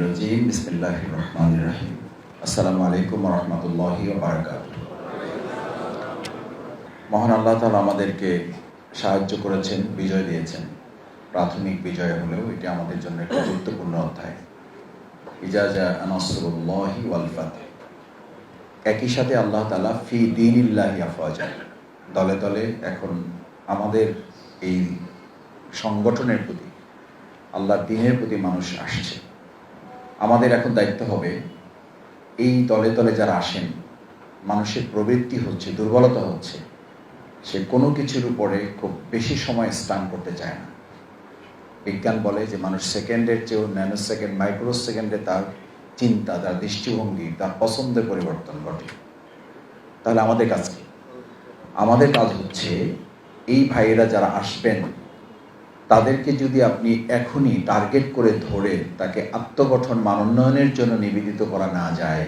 রাজিম বিসমিল্লাহির রহমানির রহিম। আসসালামু আলাইকুম ওয়া রাহমাতুল্লাহি ওয়া বারাকাতুহু। মহান আল্লাহ তাআলা আমাদেরকে সাহায্য করেছেন, বিজয় দিয়েছেন। প্রাথমিক বিজয় হলেও এটি আমাদের জন্য একটি গুরুত্বপূর্ণ অধ্যায়। ইজা জাআ নাসরুল্লাহি ওয়াল ফাতহ। একই সাথে আল্লাহ তাআলা ফি দীনিল্লাহি আফওয়াজা, দলে দলে এখন আমাদের এই সংগঠনের প্রতি, আল্লাহর দ্বীনের প্রতি মানুষ আসছে। আমাদের এখন দায়িত্ব হবে এই দলে দলে যারা আসেন, মানুষের প্রবৃত্তি হচ্ছে, দুর্বলতা হচ্ছে, সে কোনো কিছুর উপরে খুব বেশি সময় স্টান করতে চায় না। বিজ্ঞান বলে যে মানুষ সেকেন্ডের চেয়েও ন্যানো সেকেন্ড, মাইক্রো সেকেন্ডে তার চিন্তা, তার দৃষ্টিভঙ্গি, তার পছন্দের পরিবর্তন ঘটে। তাহলে আমাদের কাজ কি? আমাদের কাজ হচ্ছে এই ভাইয়েরা যারা আসবেন তাদেরকে যদি আপনি এখনই টার্গেট করে ধরে তাকে আত্মগঠন, মানোন্নয়নের জন্য নিবেদিত করা না যায়,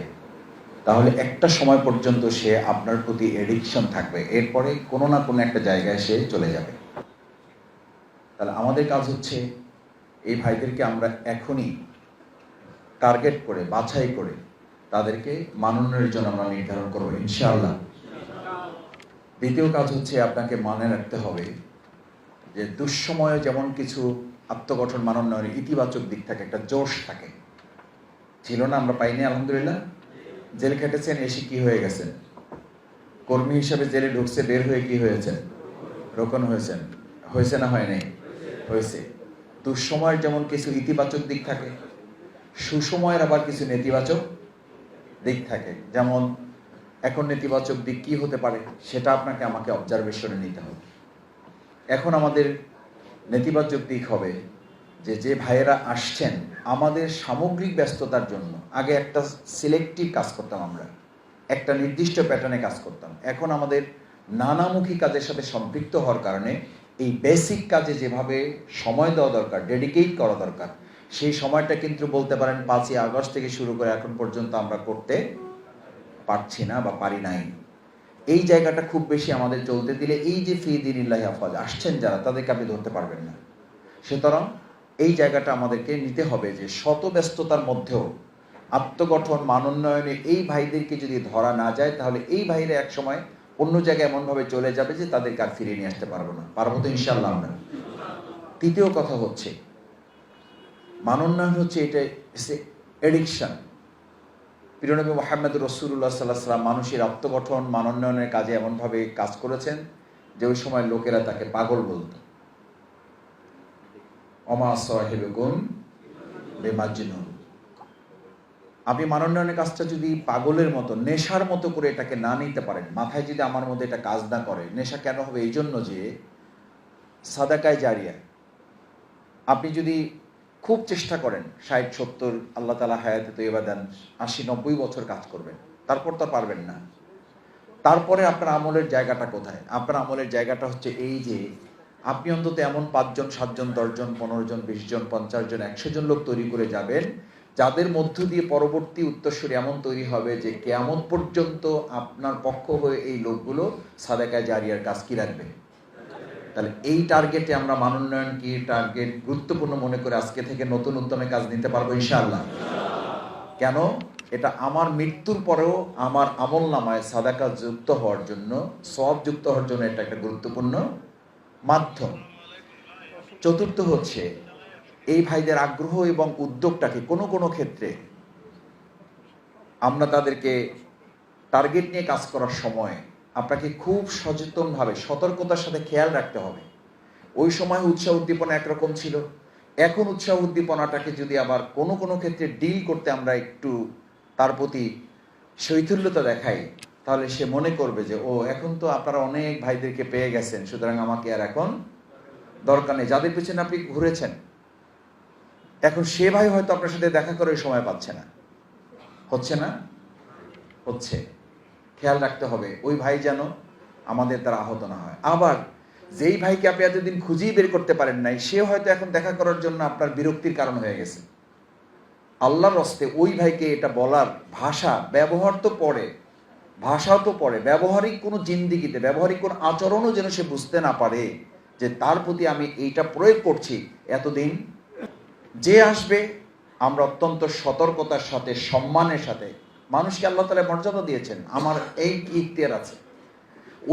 তাহলে একটা সময় পর্যন্ত সে আপনার প্রতি এডিকশন থাকবে, এরপরে কোনো না কোনো একটা জায়গায় সে চলে যাবে। তাহলে আমাদের কাজ হচ্ছে এই ভাইদেরকে আমরা এখনই টার্গেট করে, বাছাই করে তাদেরকে মানোন্নয়নের জন্য আমরা নির্ধারণ করবো ইনশাআল্লাহ। দ্বিতীয় কাজ হচ্ছে আপনাকে মনে রাখতে হবে যে দুঃসময়ে যেমন কিছু আত্মগঠন, মানোন্নয়নের ইতিবাচক দিক থাকে, একটা জোশ থাকে। ছিল না? আমরা পাইনি আলহামদুলিল্লাহ। জেল খেটেছেন, এসে কি হয়ে গেছেন? কর্মী হিসাবে জেলে ঢুকছে, বের হয়ে কি হয়েছেন? রোকন হয়েছেন। হয়েছে না হয়নি? হয়েছে। দুঃসময়ের যেমন কিছু ইতিবাচক দিক থাকে, সুসময়ের আবার কিছু নেতিবাচক দিক থাকে। যেমন এখন নেতিবাচক দিক কি হতে পারে সেটা আপনাকে আমাকে অবজারভেশনে নিতে হবে। এখন আমাদের নেতিবাচক দিক হবে যে ভাইয়েরা আসছেন, আমাদের সামগ্রিক ব্যস্ততার জন্য আগে একটা সিলেক্টিভ কাজ করতাম, আমরা একটা নির্দিষ্ট প্যাটার্নে কাজ করতাম। এখন আমাদের নানামুখী কাজের সাথে সম্পৃক্ত হওয়ার কারণে এই বেসিক কাজে যেভাবে সময় দেওয়া দরকার, ডেডিকেট করা দরকার, সেই সময়টা কিন্তু বলতে পারেন 5ই আগস্ট থেকে শুরু করে এখন পর্যন্ত আমরা করতে পারছি না বা পারি নাই। এই জায়গাটা খুব বেশি আমাদের চলতে দিলে এই যে ফি দীনিল্লাহি আফওয়াজ আসছেন যারা, তাদেরকে আপনি ধরতে পারবেন না। সুতরাং এই জায়গাটা আমাদেরকে নিতে হবে যে শত ব্যস্ততার মধ্যেও আত্মগঠন, মানোন্নয়নে এই ভাইদেরকে যদি ধরা না যায়, তাহলে এই ভাইরা এক সময় অন্য জায়গায় এমনভাবে চলে যাবে যে তাদেরকে আর ফিরিয়ে নিয়ে আসতে পারবো না। পারবো তো ইনশাআল্লাহ আমরা। তৃতীয় কথা হচ্ছে মানোন্নয়ন হচ্ছে এটা এডিকশন। প্রিয় নবী মুহাম্মদ রাসূলুল্লাহ সাল্লাল্লাহু আলাইহি ওয়াসাল্লাম মানুষের আত্মগঠন, মানোন্নয়নের কাজে এমনভাবে কাজ করেছেন যে ওই সময় লোকেরা তাকে পাগল বলতো। ওমা সাহিবুকুম বিমাজনুন। আপনি মানোন্নয়নের কাজটা যদি পাগলের মতো, নেশার মতো করে এটাকে না নিতে পারেন, মাথায় যদি আমার মধ্যে এটা কাজ না করে, নেশা কেন হবে? এই জন্য যে সাদাকায়ে জারিয়া, আপনি যদি খুব চেষ্টা করেন 60-70, আল্লাহ তাআলা হায়াতে তৈয়বা দেন, 80-90 বছর কাজ করবেন, তারপর তো পারবেন না। তারপরে আপনার আমলের জায়গাটা কোথায়? আপনার আমলের জায়গাটা হচ্ছে এই যে আপনি অন্তত এমন 5 জন, 7 জন, 10 জন, 15 জন, 20 জন, 50 জন, 100 জন লোক তৈরি করে যাবেন, যাদের মধ্য দিয়ে পরবর্তী উত্তরসূরি এমন তৈরি হবে যে কিয়ামত পর্যন্ত আপনার পক্ষ হয়ে এই লোকগুলো সাদাকায়ে জারিয়ার কাজ কি রাখবে। তাহলে এই টার্গেটে আমরা মানোন্নয়ন কি টার্গেট গুরুত্বপূর্ণ মনে করে আজকে থেকে নতুন উদ্যমে কাজ নিতে পারবো ইনশাআল্লাহ। কেন? এটা আমার মৃত্যুর পরেও আমার আমলনামায় সাদাকা যুক্ত হওয়ার জন্য, সওয়াব যুক্ত হওয়ার জন্য এটা একটা গুরুত্বপূর্ণ মাধ্যম। চতুর্থ হচ্ছে এই ভাইদের আগ্রহ এবং উদ্যোগটাকে কোনো কোনো ক্ষেত্রে আমরা তাদেরকে টার্গেট নিয়ে কাজ করার সময় আপনাকে খুব সচেতনভাবে, সতর্কতার সাথে খেয়াল রাখতে হবে। ওই সময় উৎসাহ উদ্দীপনা একরকম ছিল, এখন উৎসাহ উদ্দীপনাটাকে যদি আবার কোনো কোনো ক্ষেত্রে ডিল করতে আমরা একটু তার প্রতি শৈথিল্যতা দেখাই, তাহলে সে মনে করবে যে ও এখন তো আপনারা অনেক ভাইদেরকে পেয়ে গেছেন, সুতরাং আমাকে আর এখন দরকার নেই। যাদের পিছনে আপনি ঘুরেছেন, এখন সে ভাই হয়তো আপনার সাথে দেখা করে সময় পাচ্ছে না। হচ্ছে না? হচ্ছে। খেয়াল রাখতে হবে ওই ভাই যেন আমাদের দ্বারা আহত না হয়। আবার যেই ভাইকে আপনি এতদিন খুঁজেই বের করতে পারেন নাই, সে হয়তো এখন দেখা করার জন্য আপনার বিরক্তির কারণ হয়ে গেছে। আল্লাহর রাস্তে ওই ভাইকে এটা বলার ভাষা, ব্যবহার তো পড়ে, ভাষাও তো পড়ে, ব্যবহারিক কোনো জিন্দিগিতে, ব্যবহারিক কোনো আচরণও যেন সে বুঝতে না পারে যে তার প্রতি আমি এইটা প্রয়োগ করছি। এতদিন যে আসবে আমরা অত্যন্ত সতর্কতার সাথে, সম্মানের সাথে, মানুষকে আল্লাহ তাআলা মর্যাদা দিয়েছেন। আমার এই ইখতিয়ার আছে।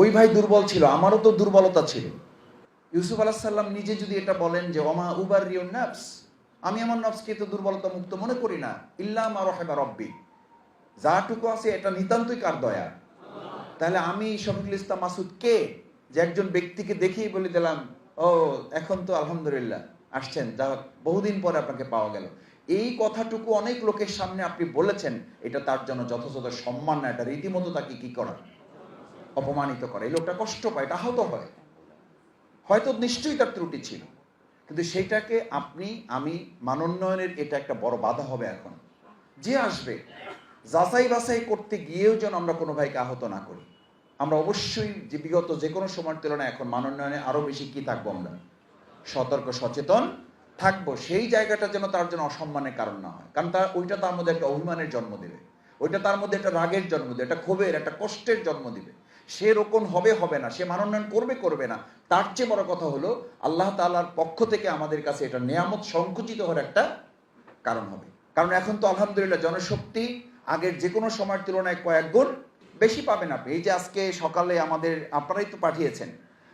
ওই ভাই দুর্বল ছিল, আমারও তো দুর্বলতা ছিল। ইউসুফ আলাইহিস সালাম নিজে যদি এটা বলেন যে ওমা উবাররিউন নাফস, আমি আমার নফসকে তো দুর্বলতা মুক্ত মনে করি না, ইল্লা মা রাহিমা রব্বি, যাটুকু আছে এটা নিতান্তই কার দয়া। তাহলে আমি শফিকুল ইসলাম মাসুদ কে, যে একজন ব্যক্তিকে দেখেই বলে দিলাম ও এখন তো আলহামদুলিল্লাহ আসছেন, যা বহুদিন পরে আপনাকে পাওয়া গেল। এই কথাটুকু অনেক লোকের সামনে আপনি বলেছেন, এটা তার জন্য যথাযথ সম্মান না, এটা রীতিমতো তাকে কি করা, অপমানিত করে। এই লোকটা কষ্ট পায়, এটা আহত হয়, হয়তো নিশ্চয়ই তার ত্রুটি ছিল, কিন্তু সেইটাকে আপনি আমি মানোন্নয়নের এটা একটা বড় বাধা হবে। এখন যে আসবে যাচাই বাছাই করতে গিয়েও যেন আমরা কোনো ভাইকে আহত না করি। আমরা অবশ্যই যে বিগত যে কোনো সময়ের তুলনায় এখন মানোন্নয়নে আরো বেশি কি থাকবো, আমরা সতর্ক সচেতন থাকবো। সেই জায়গাটা যেন তার জন্য অসম্মানের কারণ না হয়, কারণ ওইটা তার মধ্যে একটা অভিমানের জন্ম দেবে, ওইটা তার মধ্যে একটা রাগের জন্ম দেবে, একটা ক্ষোভের, একটা কষ্টের জন্ম দিবে। সে রকম হবে না, সে মানোন্নয়ন করবে না। তার চেয়ে বড় কথা হলো আল্লাহ তাআলার পক্ষ থেকে আমাদের কাছে এটা নিয়ামত সংকুচিত হওয়ার একটা কারণ হবে। কারণ এখন তো আলহামদুলিল্লাহ জনশক্তি আগের যে কোনো সময়ের তুলনায় কয়েক গুণ বেশি পাবেন আপনি। এই যে আজকে সকালে আমাদের আপনারাই তো পাঠিয়েছেন,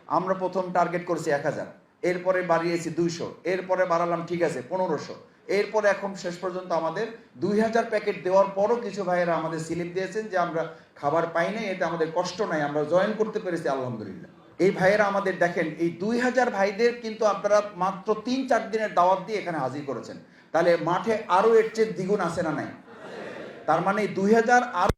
আমরা প্রথম টার্গেট করেছি 1000, এরপরে বাড়িয়েছি 200, এরপরে বাড়ালাম ঠিক আছে 1500, এরপরে এখন শেষ পর্যন্ত আমাদের 2000 প্যাকেট দেওয়ার পরও কিছু ভাইয়েরা আমাদের স্লিপ দিয়েছেন যে আমরা খাবার পাই নাই, এতে আমাদের কষ্ট নাই, আমরা জয়েন করতে পেরেছি আলহামদুলিল্লাহ। এই ভাইয়েরা আমাদের দেখেন, এই 2000 ভাইদের কিন্তু আপনারা মাত্র 3-4 দিনের দাওয়াত দিয়ে এখানে হাজির করেছেন। তাহলে মাঠে আরো এর চেয়ে দ্বিগুণ আছে না নাই? তার মানে 2000 আর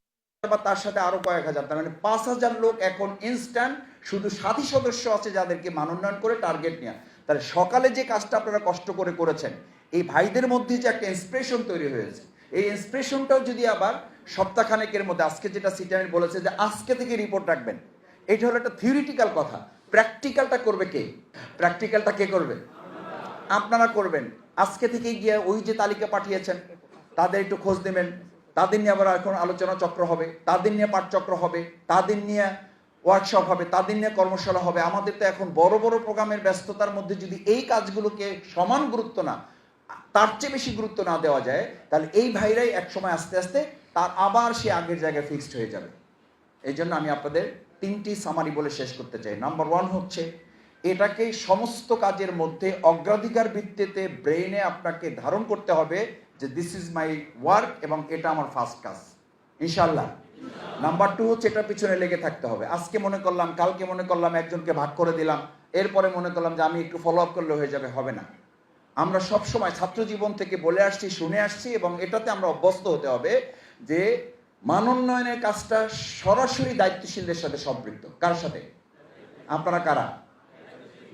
বা তার সাথে আরো কয়েক হাজার, তার মানে 5000 লোক এখন ইনস্ট্যান্ট শুধু সাথী সদস্য আছে যাদেরকে মানোন্নয়ন করে টার্গেট নেওয়া। তাহলে সকালে যে কাজটা আপনারা কষ্ট করে করেছেন, এই ভাইদের মধ্যে যে একটা ইন্সপিরেশন তৈরি হয়েছে, এই ইন্সপিরেশনটাও যদি আবার সপ্তাহখানেকের মধ্যে, আজকে যেটা সিটামিন বলেছে যে আজকে থেকে রিপোর্ট রাখবেন, এটা হলো একটা থিওরিটিক্যাল কথা। প্র্যাকটিক্যালটা করবে কে? প্র্যাকটিক্যালটা কে করবে? আপনারা করবেন। আজকে থেকে গিয়ে ওই যে তালিকা পাঠিয়েছেন তাদের একটু খোঁজ নেবেন, তাদের নিয়ে আবার এখন আলোচনা চক্র হবে, তাদের নিয়ে পাঠচক্র হবে, তাদের নিয়ে ওয়ার্কশপ হবে, তাদের নিয়ে কর্মশালা হবে। আমাদের তো এখন বড় বড় প্রোগ্রামের ব্যস্ততার মধ্যে যদি এই কাজগুলোকে সমান গুরুত্ব না, তার চেয়ে বেশি গুরুত্ব না দেওয়া যায়, তাহলে এই ভাইরাই একসময় আস্তে আস্তে তার আবার সে আগের জায়গায় ফিক্সড হয়ে যাবে। এই জন্য আমি আপনাদের 3টি সামারি বলে শেষ করতে চাই। নাম্বার 1 হচ্ছে, এটাকে সমস্ত কাজের মধ্যে অগ্রাধিকার ভিত্তিতে ব্রেইনে আপনাকে ধারণ করতে হবে যে দিস ইজ মাই ওয়ার্ক এবং এটা আমার ফার্স্ট কাজ ইনশাআল্লাহ। নাম্বার 2 হচ্ছে এটার পিছনে লেগে থাকতে হবে। আজকে মনে করলাম, কালকে মনে করলাম, একজনকে ভাগ করে দিলাম, এরপরে মনে করলাম যে আমি একটু ফলো আপ করলে হয়ে যাবে, হবে না। আমরা সব সময় ছাত্র জীবন থেকে বলে আসছি, শুনে আসছি, এবং এটাতে আমরা অভ্যস্ত হতে হবে যে মানোন্নয়নের কাজটা সরাসরি দায়িত্বশীলদের সাথে সম্পৃক্ত। কার সাথে? আপনারা কারা?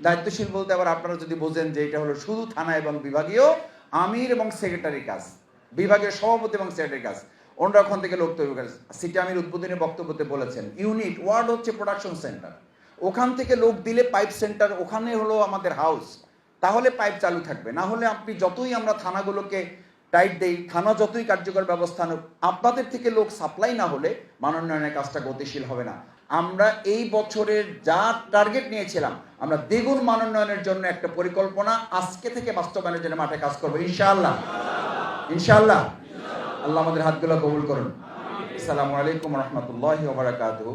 দায়িত্বশীল বলতে আবার আপনারা যদি বোঝেন যে এটা হলো শুধু থানা এবং বিভাগীয় আমির এবং সেক্রেটারির কাজ, বিভাগের সভাপতি এবং সেক্রেটারির কাজ, ওনারা ওখান থেকে লোক তৈরি করে। সিটি আমির উদ্বোধনী বক্তব্যতে বলেছেন ইউনিট ওয়ার্ড হচ্ছে প্রোডাকশন সেন্টার, ওখান থেকে লোক দিলে পাইপ সেন্টার, ওখানে হলো আমাদের হাউস, তাহলে পাইপ চালু থাকবে। না হলে আপনি যতই আমরা থানাগুলোকে টাইট দেই, থানা যতই কার্যকর ব্যবস্থা নেব, আপনাদের থেকে লোক সাপ্লাই না হলে মানোন্নয়নের কাজটা গতিশীল হবে না। আমরা এই বছরের যা টার্গেট নিয়েছিলাম, আমরা দ্বিগুণ মানোন্নয়নের জন্য একটা পরিকল্পনা আজকে থেকে বাস্তবায়নের জন্য মাঠে কাজ করবো ইনশাআল্লাহ। ইনশাআল্লাহ। আল্লাহ আমাদের হাতগুলো কবুল করুন। আসসালামু আলাইকুম ওয়া রাহমাতুল্লাহি ওয়া বারাকাতুহু।